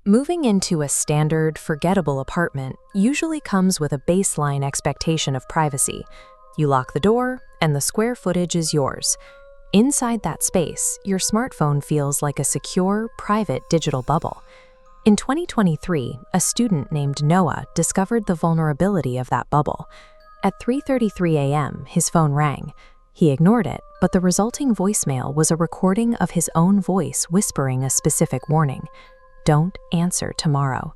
Moving into a standard, forgettable apartment usually comes with a baseline expectation of privacy. You lock the door, and the square footage is yours. Inside that space, your smartphone feels like a secure, private digital bubble. In 2023, a student named Noah discovered the vulnerability of that bubble. At 3:33 a.m., his phone rang. He ignored it, but the resulting voicemail was a recording of his own voice whispering a specific warning: "Don't answer tomorrow."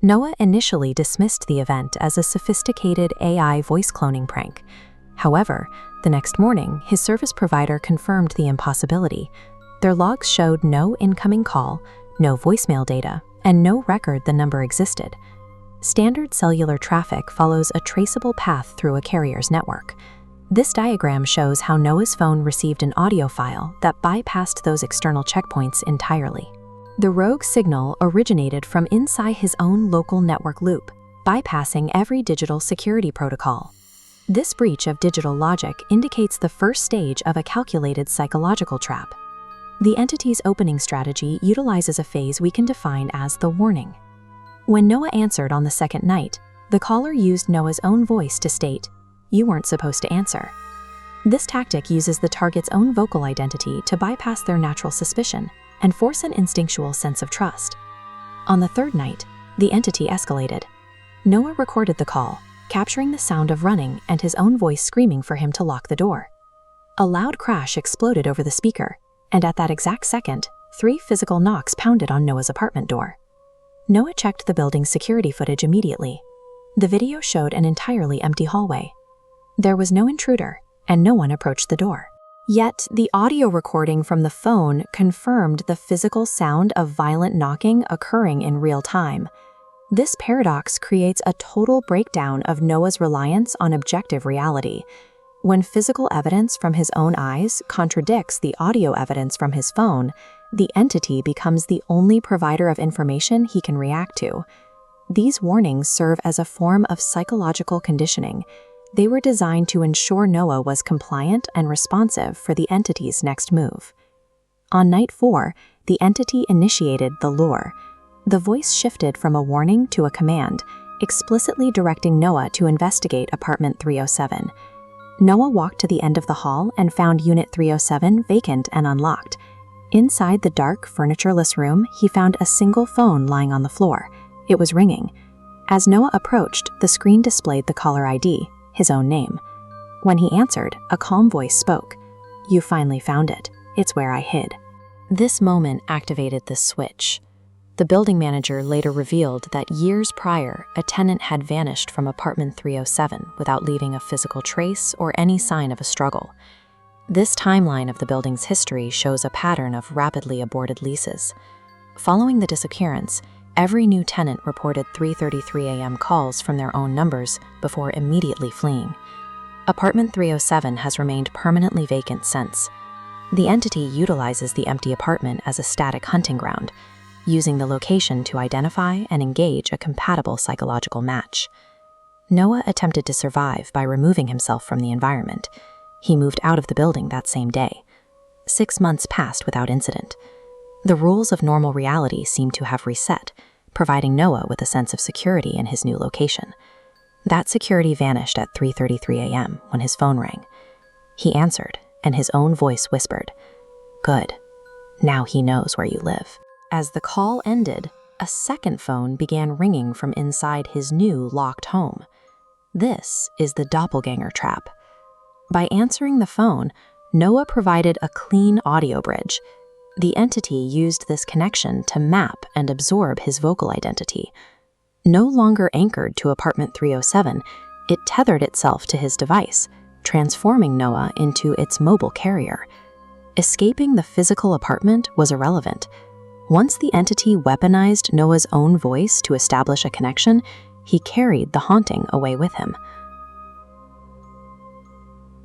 Noah initially dismissed the event as a sophisticated AI voice cloning prank. However, the next morning, his service provider confirmed the impossibility. Their logs showed no incoming call, no voicemail data, and no record the number existed. Standard cellular traffic follows a traceable path through a carrier's network. This diagram shows how Noah's phone received an audio file that bypassed those external checkpoints entirely. The rogue signal originated from inside his own local network loop, bypassing every digital security protocol. This breach of digital logic indicates the first stage of a calculated psychological trap. The entity's opening strategy utilizes a phase we can define as the warning. When Noah answered on the second night, the caller used Noah's own voice to state, "You weren't supposed to answer." This tactic uses the target's own vocal identity to bypass their natural suspicion and force an instinctual sense of trust. On the third night, the entity escalated. Noah recorded the call, capturing the sound of running and his own voice screaming for him to lock the door. A loud crash exploded over the speaker, and at that exact second, 3 physical knocks pounded on Noah's apartment door. Noah checked the building's security footage immediately. The video showed an entirely empty hallway. There was no intruder, and no one approached the door. Yet, the audio recording from the phone confirmed the physical sound of violent knocking occurring in real time. This paradox creates a total breakdown of Noah's reliance on objective reality. When physical evidence from his own eyes contradicts the audio evidence from his phone, the entity becomes the only provider of information he can react to. These warnings serve as a form of psychological conditioning. They were designed to ensure Noah was compliant and responsive for the entity's next move. On night 4, the entity initiated the lure. The voice shifted from a warning to a command, explicitly directing Noah to investigate apartment 307. Noah walked to the end of the hall and found Unit 307 vacant and unlocked. Inside the dark, furnitureless room, he found a single phone lying on the floor. It was ringing. As Noah approached, the screen displayed the caller ID, his own name. When he answered, a calm voice spoke. "You finally found it. It's where I hid." This moment activated the switch. The building manager later revealed that years prior, a tenant had vanished from apartment 307 without leaving a physical trace or any sign of a struggle. This timeline of the building's history shows a pattern of rapidly aborted leases. Following the disappearance, every new tenant reported 3:33 a.m. calls from their own numbers before immediately fleeing. Apartment 307 has remained permanently vacant since. The entity utilizes the empty apartment as a static hunting ground, using the location to identify and engage a compatible psychological match. Noah attempted to survive by removing himself from the environment. He moved out of the building that same day. 6 months passed without incident. The rules of normal reality seemed to have reset, providing Noah with a sense of security in his new location. That security vanished at 3:33 a.m. when his phone rang. He answered, and his own voice whispered, "Good. Now he knows where you live." As the call ended, a second phone began ringing from inside his new locked home. This is the doppelganger trap. By answering the phone, Noah provided a clean audio bridge. The entity used this connection to map and absorb his vocal identity. No longer anchored to apartment 307, it tethered itself to his device, transforming Noah into its mobile carrier. Escaping the physical apartment was irrelevant. Once the entity weaponized Noah's own voice to establish a connection, he carried the haunting away with him.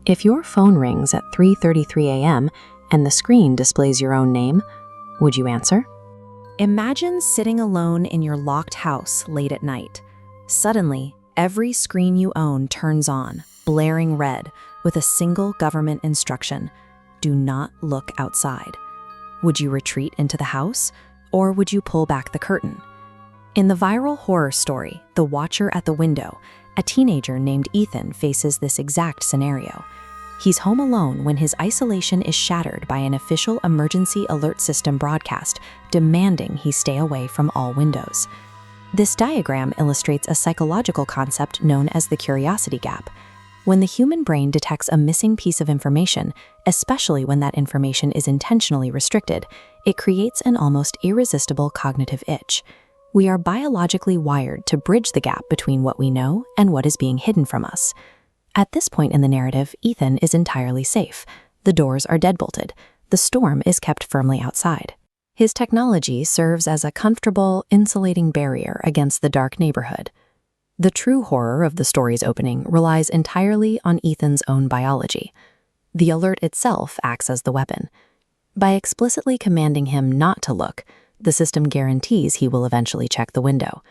If your phone rings at 3:33 a.m. and the screen displays your own name, would you answer? Imagine sitting alone in your locked house late at night. Suddenly, every screen you own turns on, blaring red, with a single government instruction: do not look outside. Would you retreat into the house, or would you pull back the curtain? In the viral horror story, The Watcher at the Window, a teenager named Ethan faces this exact scenario. He's home alone when his isolation is shattered by an official emergency alert system broadcast demanding he stay away from all windows. This diagram illustrates a psychological concept known as the curiosity gap. When the human brain detects a missing piece of information, especially when that information is intentionally restricted, it creates an almost irresistible cognitive itch. We are biologically wired to bridge the gap between what we know and what is being hidden from us. At this point in the narrative, Ethan is entirely safe. The doors are deadbolted. The storm is kept firmly outside. His technology serves as a comfortable, insulating barrier against the dark neighborhood. The true horror of the story's opening relies entirely on Ethan's own biology. The alert itself acts as the weapon. By explicitly commanding him not to look, the system guarantees he will eventually check the window.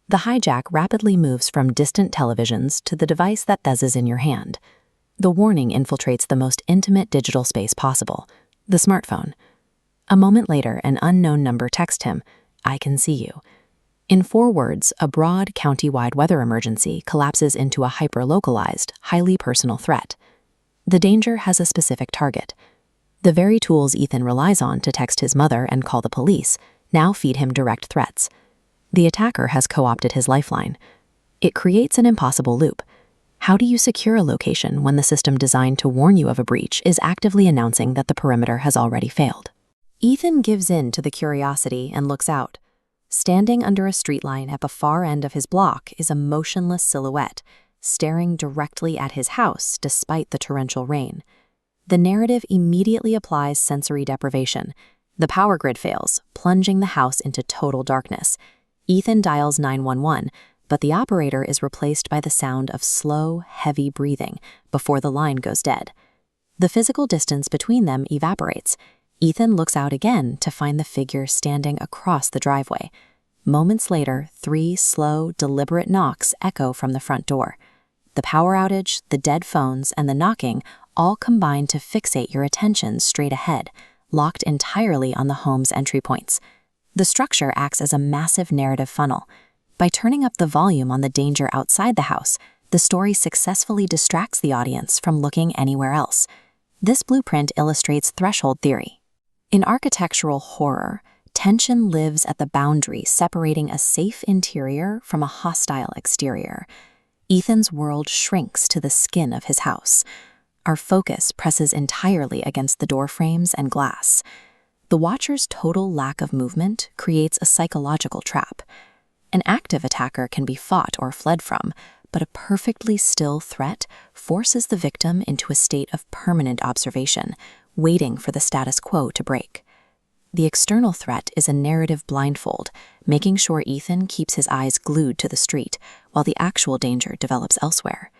The hijack rapidly moves from distant televisions to the device that buzzes in your hand. The warning infiltrates the most intimate digital space possible, the smartphone. A moment later, an unknown number texts him, "I can see you." In 4 words, a broad, county-wide weather emergency collapses into a hyper-localized, highly personal threat. The danger has a specific target. The very tools Ethan relies on to text his mother and call the police now feed him direct threats. The attacker has co-opted his lifeline. It creates an impossible loop. How do you secure a location when the system designed to warn you of a breach is actively announcing that the perimeter has already failed? Ethan gives in to the curiosity and looks out. Standing under a street line at the far end of his block is a motionless silhouette, staring directly at his house despite the torrential rain. The narrative immediately applies sensory deprivation. The power grid fails, plunging the house into total darkness. Ethan dials 911, but the operator is replaced by the sound of slow, heavy breathing before the line goes dead. The physical distance between them evaporates. Ethan looks out again to find the figure standing across the driveway. Moments later, 3 slow, deliberate knocks echo from the front door. The power outage, the dead phones, and the knocking all combine to fixate your attention straight ahead, locked entirely on the home's entry points. The structure acts as a massive narrative funnel. By turning up the volume on the danger outside the house, the story successfully distracts the audience from looking anywhere else. This blueprint illustrates threshold theory. In architectural horror, tension lives at the boundary separating a safe interior from a hostile exterior. Ethan's world shrinks to the skin of his house. Our focus presses entirely against the door frames and glass. The watcher's total lack of movement creates a psychological trap. An active attacker can be fought or fled from, but a perfectly still threat forces the victim into a state of permanent observation, waiting for the status quo to break. The external threat is a narrative blindfold, making sure Ethan keeps his eyes glued to the street, while the actual danger develops elsewhere.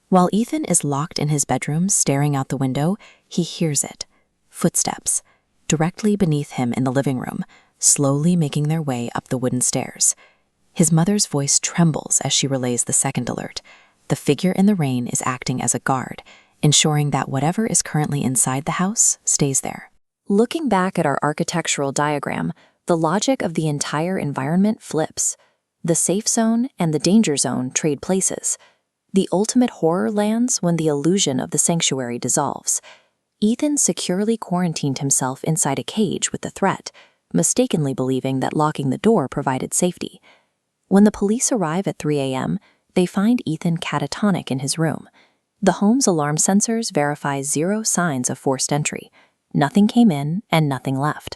While Ethan is locked in his bedroom staring out the window, he hears it. Footsteps, directly beneath him in the living room, slowly making their way up the wooden stairs. His mother's voice trembles as she relays the second alert. The figure in the rain is acting as a guard, ensuring that whatever is currently inside the house stays there. Looking back at our architectural diagram, the logic of the entire environment flips. The safe zone and the danger zone trade places. The ultimate horror lands when the illusion of the sanctuary dissolves. Ethan securely quarantined himself inside a cage with the threat, mistakenly believing that locking the door provided safety. When the police arrive at 3 a.m., they find Ethan catatonic in his room. The home's alarm sensors verify 0 signs of forced entry. Nothing came in and nothing left.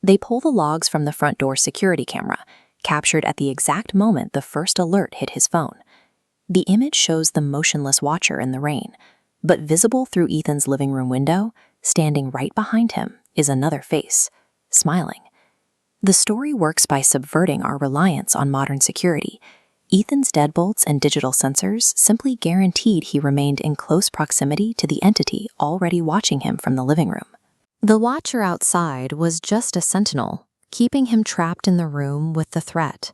They pull the logs from the front door security camera, captured at the exact moment the first alert hit his phone. The image shows the motionless watcher in the rain, but visible through Ethan's living room window, standing right behind him, is another face, smiling. The story works by subverting our reliance on modern security. Ethan's deadbolts and digital sensors simply guaranteed he remained in close proximity to the entity already watching him from the living room. The watcher outside was just a sentinel, keeping him trapped in the room with the threat.